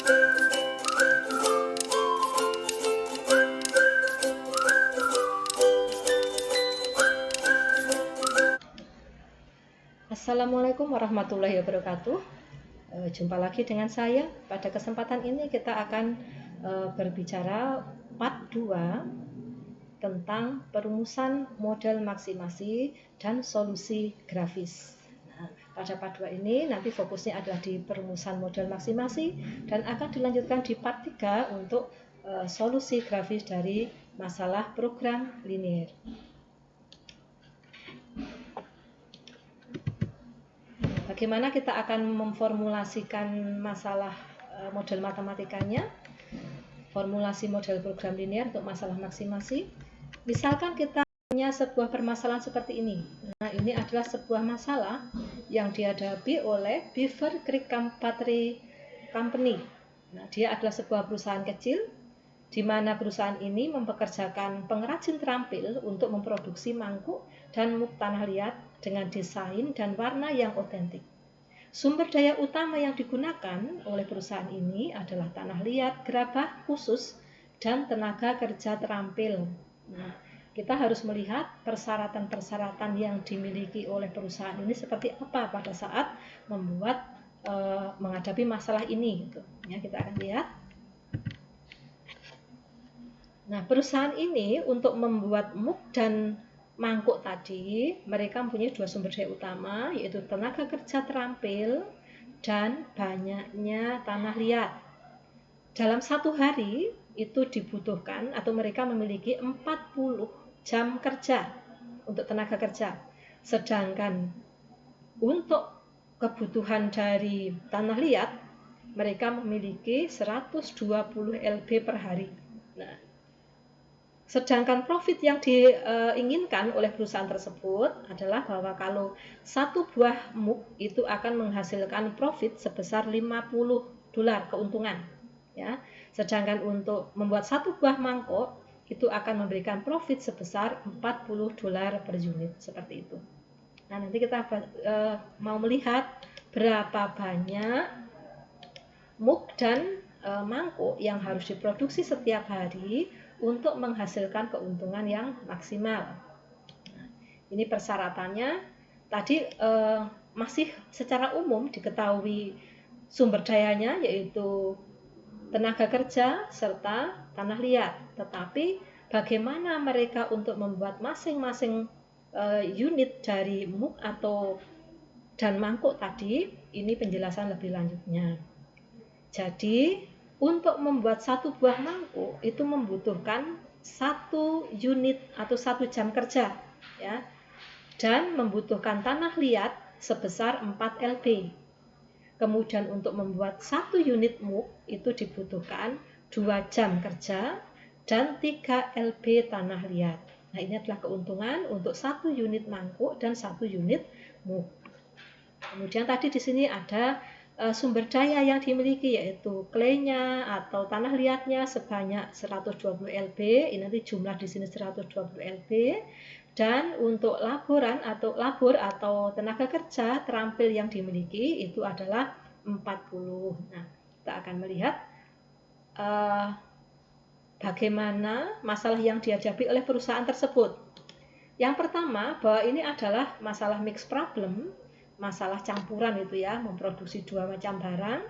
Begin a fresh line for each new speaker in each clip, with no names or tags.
Assalamualaikum warahmatullahi wabarakatuh. Jumpa lagi dengan saya. Pada kesempatan ini kita akan berbicara part 2 tentang perumusan model maksimasi dan solusi grafis. Nah, pada part 2 ini nanti fokusnya adalah di perumusan model maksimasi dan akan dilanjutkan di part 3 untuk solusi grafis dari masalah program linear. Bagaimana kita akan memformulasikan masalah model matematikanya, formulasi model program linear untuk masalah maksimasi. Misalkan kita punya sebuah permasalahan seperti ini. Nah, ini adalah sebuah masalah yang dihadapi oleh Beaver Creek Pottery Company. Nah, dia adalah sebuah perusahaan kecil di mana perusahaan ini mempekerjakan pengrajin terampil untuk memproduksi mangkuk dan muk tanah liat dengan desain dan warna yang otentik. Sumber daya utama yang digunakan oleh perusahaan ini adalah tanah liat, gerabah khusus, dan tenaga kerja terampil. Nah, kita harus melihat persyaratan-persyaratan yang dimiliki oleh perusahaan ini seperti apa pada saat menghadapi masalah ini. Ya, kita akan lihat. Nah, perusahaan ini untuk membuat muk dan mangkuk tadi, mereka mempunyai dua sumber daya utama, yaitu tenaga kerja terampil dan banyaknya tanah liat. Dalam satu hari itu dibutuhkan atau mereka memiliki 40 jam kerja untuk tenaga kerja. Sedangkan untuk kebutuhan dari tanah liat, mereka memiliki 120 lb per hari. Nah, sedangkan profit yang diinginkan oleh perusahaan tersebut adalah bahwa kalau satu buah muk itu akan menghasilkan profit sebesar $50 keuntungan. Ya. Sedangkan untuk membuat satu buah mangkok itu akan memberikan profit sebesar $40 per unit, seperti itu. Nah, nanti kita mau melihat berapa banyak muk dan mangkuk yang harus diproduksi setiap hari untuk menghasilkan keuntungan yang maksimal. Nah, ini persyaratannya tadi masih secara umum diketahui sumber dayanya, yaitu tenaga kerja serta tanah liat. Tetapi bagaimana mereka untuk membuat masing-masing unit dari muk dan mangkuk tadi, ini penjelasan lebih lanjutnya. Jadi untuk membuat satu buah mangkuk itu membutuhkan 1 unit atau 1 jam kerja, ya, dan membutuhkan tanah liat sebesar 4 lb. Kemudian untuk membuat 1 unit muk itu dibutuhkan 2 jam kerja dan 3 lb tanah liat. Nah, ini adalah keuntungan untuk 1 unit mangkuk dan 1 unit muk. Kemudian tadi di sini ada sumber daya yang dimiliki, yaitu claynya atau tanah liatnya sebanyak 120 lb. Ini nanti jumlah di sini 120 lb. Dan untuk labor atau tenaga kerja terampil yang dimiliki itu adalah 40. Nah, kita akan melihat bagaimana masalah yang dihadapi oleh perusahaan tersebut. Yang pertama, bahwa ini adalah masalah mix problem, masalah campuran itu ya, memproduksi dua macam barang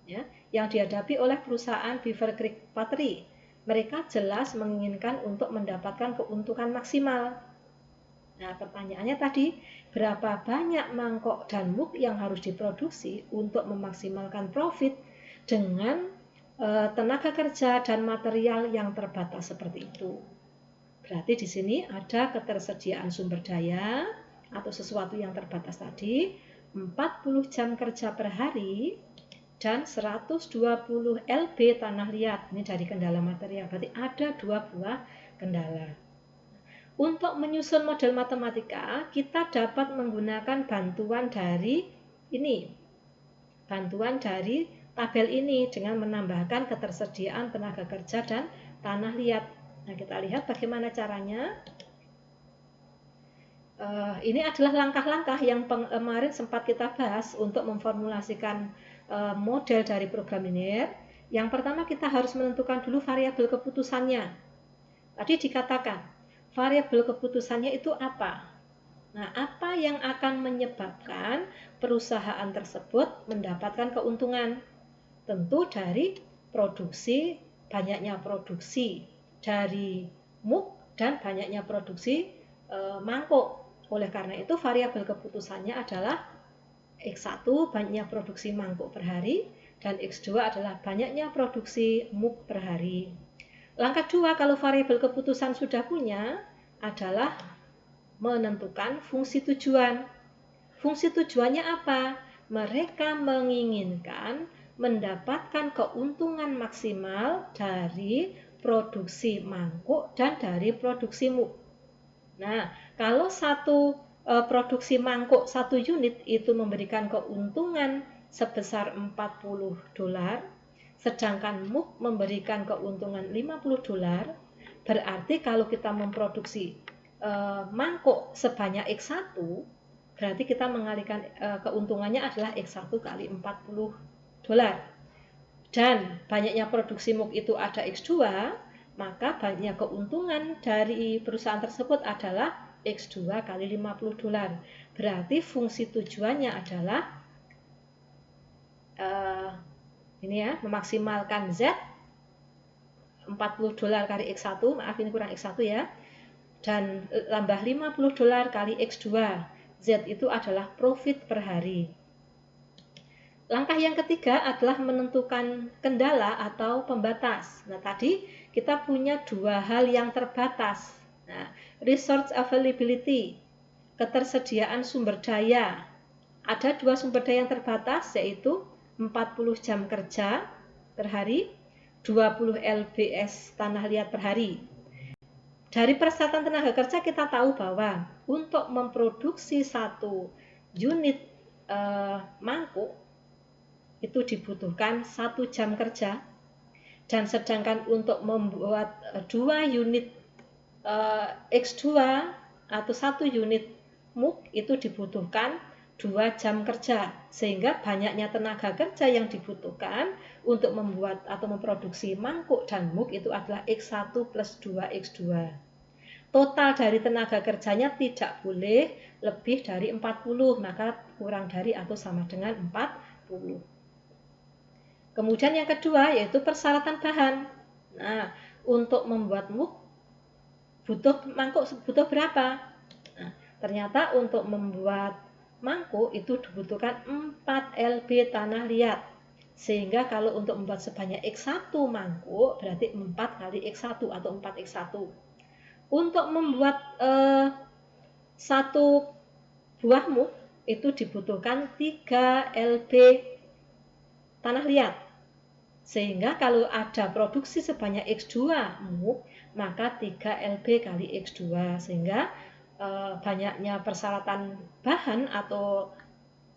ya, yang dihadapi oleh perusahaan Beaver Creek Pottery. Mereka jelas menginginkan untuk mendapatkan keuntungan maksimal. Nah, pertanyaannya tadi, berapa banyak mangkok dan muk yang harus diproduksi untuk memaksimalkan profit dengan tenaga kerja dan material yang terbatas seperti itu. Berarti di sini ada ketersediaan sumber daya atau sesuatu yang terbatas tadi, 40 jam kerja per hari dan 120 lb tanah liat. Ini dari kendala material, berarti ada 2 buah kendala. Untuk menyusun model matematika, kita dapat menggunakan bantuan dari tabel ini dengan menambahkan ketersediaan tenaga kerja dan tanah liat. Nah, kita lihat bagaimana caranya. Ini adalah langkah-langkah yang kemarin sempat kita bahas untuk memformulasikan model dari program linear. Yang pertama kita harus menentukan dulu variabel keputusannya. Tadi dikatakan, variabel keputusannya itu apa? Nah, apa yang akan menyebabkan perusahaan tersebut mendapatkan keuntungan? Tentu dari produksi, banyaknya produksi dari muk dan banyaknya produksi mangkuk. Oleh karena itu variabel keputusannya adalah X1 banyaknya produksi mangkuk per hari dan X2 adalah banyaknya produksi muk per hari. Langkah 2 kalau variabel keputusan sudah punya adalah menentukan fungsi tujuan. Fungsi tujuannya apa? Mereka menginginkan mendapatkan keuntungan maksimal dari produksi mangkuk dan dari produksi muk. Nah, kalau produksi mangkuk 1 unit itu memberikan keuntungan sebesar $40, sedangkan muk memberikan keuntungan $50, berarti kalau kita memproduksi mangkuk sebanyak X1, berarti kita mengalihkan keuntungannya adalah X1 kali $40. Dan banyaknya produksi muk itu ada X2, maka banyak keuntungan dari perusahaan tersebut adalah X2 kali $50. Berarti fungsi tujuannya adalah ini ya, memaksimalkan Z $40 kali X1, maaf ini kurang X1 ya, dan tambah $50 kali X2. Z itu adalah profit per hari. Langkah yang ketiga adalah menentukan kendala atau pembatas. Nah, tadi kita punya dua hal yang terbatas. Nah, resource availability, ketersediaan sumber daya. Ada dua sumber daya yang terbatas, yaitu 40 jam kerja per hari, 20 lbs tanah liat per hari. Dari persyaratan tenaga kerja kita tahu bahwa untuk memproduksi 1 unit mangkuk itu dibutuhkan 1 jam kerja, dan sedangkan untuk membuat 2 unit X2 atau 1 unit muk itu dibutuhkan 2 jam kerja, sehingga banyaknya tenaga kerja yang dibutuhkan untuk membuat atau memproduksi mangkuk dan muk itu adalah X1 plus 2X2. Total dari tenaga kerjanya tidak boleh lebih dari 40, maka kurang dari atau sama dengan 40. Kemudian yang kedua yaitu persyaratan bahan. Nah, untuk membuat muk mangkuk butuh berapa? Nah, ternyata untuk membuat mangkuk itu dibutuhkan 4 lb tanah liat. Sehingga kalau untuk membuat sebanyak X1 mangkuk berarti 4 kali X1 atau 4X1. Untuk membuat 1 buah muk itu dibutuhkan 3 lb tanah liat. Sehingga kalau ada produksi sebanyak X2 muk, maka 3 lb kali X2. Sehingga banyaknya persyaratan bahan atau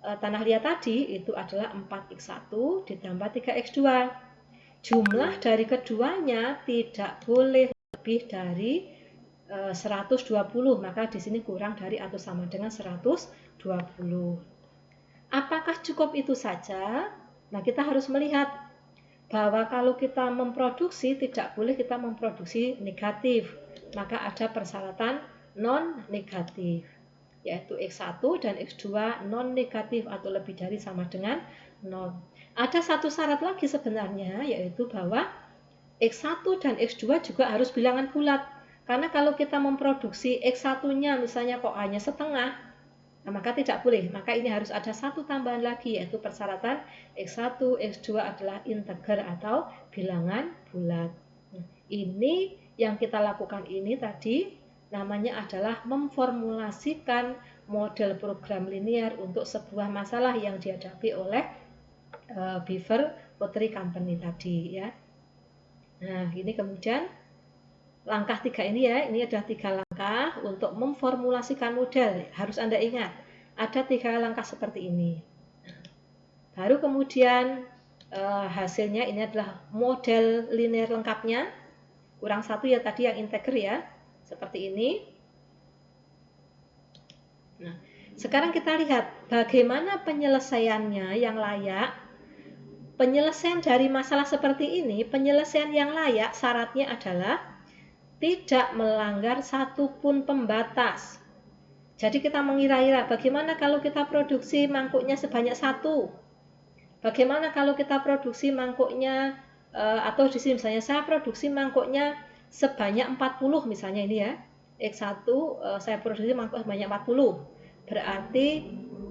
tanah liat tadi itu adalah 4X1 ditambah 3X2. Jumlah dari keduanya tidak boleh lebih dari 120, maka di sini kurang dari atau sama dengan 120. Apakah cukup itu saja? Nah, kita harus melihat bahwa kalau kita memproduksi tidak boleh kita memproduksi negatif, maka ada persyaratan non-negatif, yaitu X1 dan X2 non-negatif atau lebih dari sama dengan 0. Ada satu syarat lagi sebenarnya, yaitu bahwa X1 dan X2 juga harus bilangan bulat, karena kalau kita memproduksi X1-nya misalnya kok hanya setengah, nah, maka tidak boleh, maka ini harus ada satu tambahan lagi, yaitu persyaratan X1, X2 adalah integer atau bilangan bulat. Ini yang kita lakukan ini tadi namanya adalah memformulasikan model program linear untuk sebuah masalah yang dihadapi oleh Beaver Pottery Company tadi ya. Nah, ini kemudian langkah 3 ini ya, ini ada 3 langkah untuk memformulasikan model. Harus Anda ingat, ada 3 langkah seperti ini. Baru kemudian hasilnya ini adalah model linear lengkapnya. Kurang 1 ya tadi yang integer ya, seperti ini. Nah, sekarang kita lihat bagaimana penyelesaiannya yang layak penyelesaian dari masalah seperti ini, penyelesaian yang layak syaratnya adalah tidak melanggar satupun pembatas. Jadi kita mengira-ira bagaimana kalau kita produksi mangkuknya sebanyak 1. Bagaimana kalau kita produksi mangkuknya atau di sini misalnya saya produksi mangkuknya sebanyak 40 misalnya ini ya. X1 saya produksi mangkuk sebanyak 40. Berarti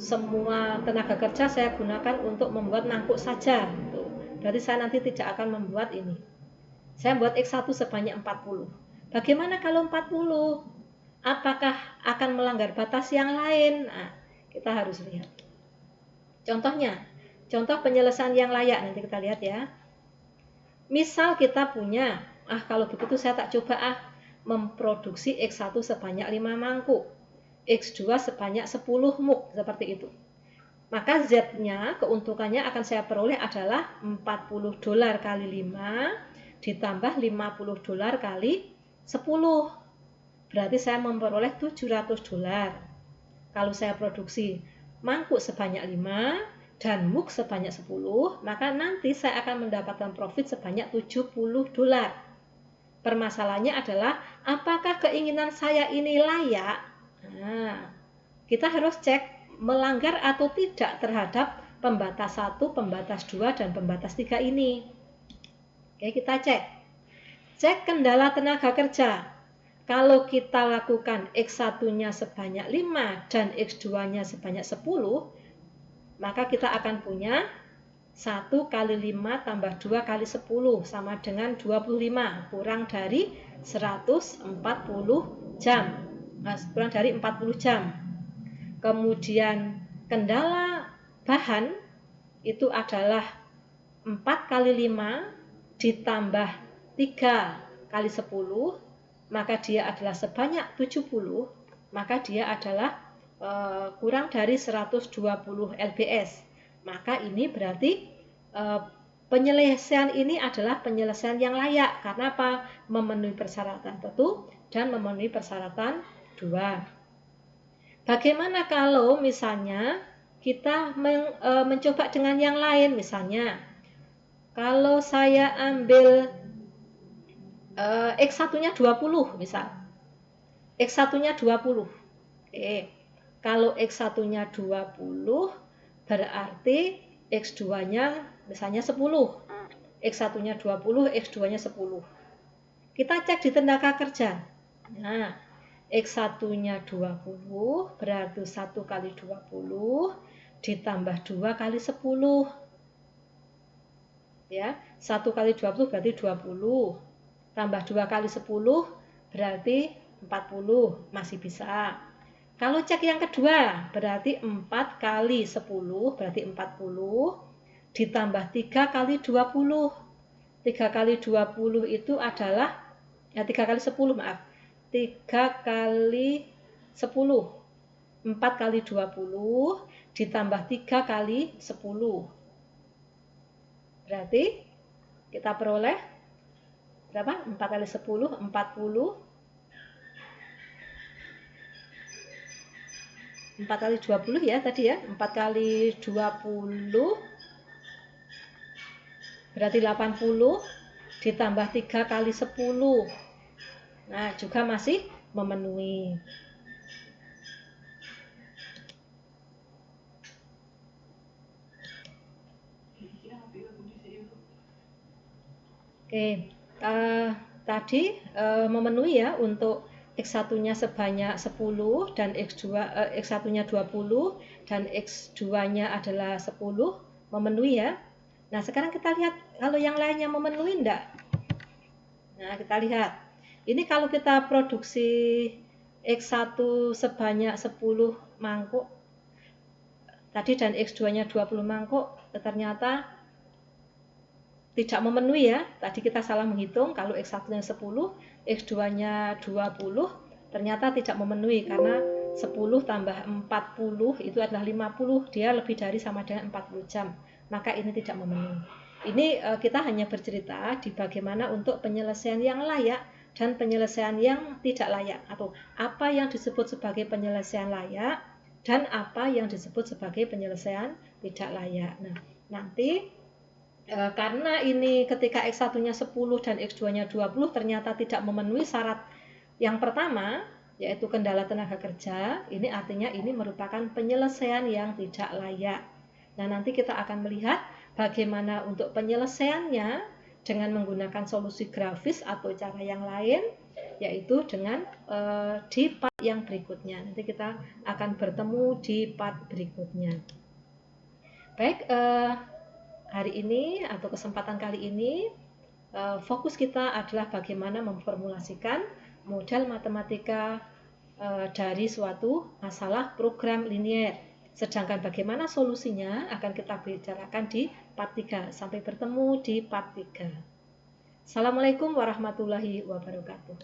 semua tenaga kerja saya gunakan untuk membuat mangkuk saja. Berarti saya nanti tidak akan membuat ini. Saya buat X1 sebanyak 40. Bagaimana kalau 40? Apakah akan melanggar batas yang lain? Nah, kita harus lihat. Contohnya, contoh penyelesaian yang layak nanti kita lihat ya. Misal kita punya, kalau begitu saya tak coba memproduksi X1 sebanyak 5 mangkuk, X2 sebanyak 10 muk, seperti itu. Maka Z-nya, keuntungannya akan saya peroleh adalah $40 kali 5 ditambah $50 kali 10. Berarti saya memperoleh $700. Kalau saya produksi mangkuk sebanyak 5 dan muk sebanyak 10, maka nanti saya akan mendapatkan profit sebanyak $70. Permasalahannya adalah apakah keinginan saya ini layak? Nah, kita harus cek melanggar atau tidak terhadap pembatas 1, pembatas 2, dan pembatas 3 ini. Oke, kita cek. Cek kendala tenaga kerja. Kalau kita lakukan X1-nya sebanyak 5 dan X2-nya sebanyak 10, maka kita akan punya 1 kali 5 tambah 2 kali 10 sama dengan 25, kurang dari 140 jam. Kurang dari 40 jam. Kemudian kendala bahan itu adalah 4 kali 5 ditambah 3 kali 10, maka dia adalah sebanyak 70, maka dia adalah kurang dari 120 lbs. Maka ini berarti penyelesaian ini adalah penyelesaian yang layak. Karena apa? Memenuhi persyaratan 1 dan memenuhi persyaratan 2. Bagaimana kalau misalnya kita mencoba dengan yang lain, misalnya kalau saya ambil X1-nya 20 misal. X1-nya 20. Kalau X1-nya 20 berarti X2-nya misalnya 10. X1-nya 20, X2-nya 10. Kita cek di tenaga kerja. Nah, X1-nya 20 berarti 1 kali 20 ditambah 2 kali 10. Ya, 1 kali 20 berarti 20. Tambah 2 kali 10 berarti 40, masih bisa. Kalau cek yang kedua berarti 4 kali 10 berarti 40 ditambah 3 kali 20. 3 kali 20 itu adalah 3 kali 10 maaf. 3 kali 10. 4 kali 20 ditambah 3 kali 10. Berarti kita peroleh berapa? 4 kali 10, 40. 4 kali 20 ya tadi ya. 4 kali 20 berarti 80 ditambah 3 kali 10. Nah, juga masih memenuhi. Oke, tadi memenuhi ya untuk X1-nya sebanyak 10 dan X1-nya 20 dan X2-nya adalah 10, memenuhi ya. Nah, sekarang kita lihat kalau yang lainnya memenuhi enggak? Nah, kita lihat. Ini kalau kita produksi X1 sebanyak 10 mangkuk tadi dan X2-nya 20 mangkuk, ternyata tidak memenuhi ya. Tadi kita salah menghitung, kalau X1-nya 10, X2-nya 20, ternyata tidak memenuhi karena 10 tambah 40 itu adalah 50, dia lebih dari sama dengan 40 jam. Maka ini tidak memenuhi. Ini kita hanya bercerita di bagaimana untuk penyelesaian yang layak dan penyelesaian yang tidak layak, atau apa yang disebut sebagai penyelesaian layak dan apa yang disebut sebagai penyelesaian tidak layak. Nah, nanti Karena ini ketika X1-nya 10 dan X2-nya 20 ternyata tidak memenuhi syarat yang pertama, yaitu kendala tenaga kerja, ini artinya ini merupakan penyelesaian yang tidak layak. Nah, nanti kita akan melihat bagaimana untuk penyelesaiannya dengan menggunakan solusi grafis atau cara yang lain, yaitu dengan di part yang berikutnya. Nanti kita akan bertemu di part berikutnya. Baik, hari ini atau kesempatan kali ini fokus kita adalah bagaimana memformulasikan model matematika dari suatu masalah program linier. Sedangkan bagaimana solusinya akan kita bicarakan di part 3. Sampai bertemu di part 3. Assalamualaikum warahmatullahi wabarakatuh.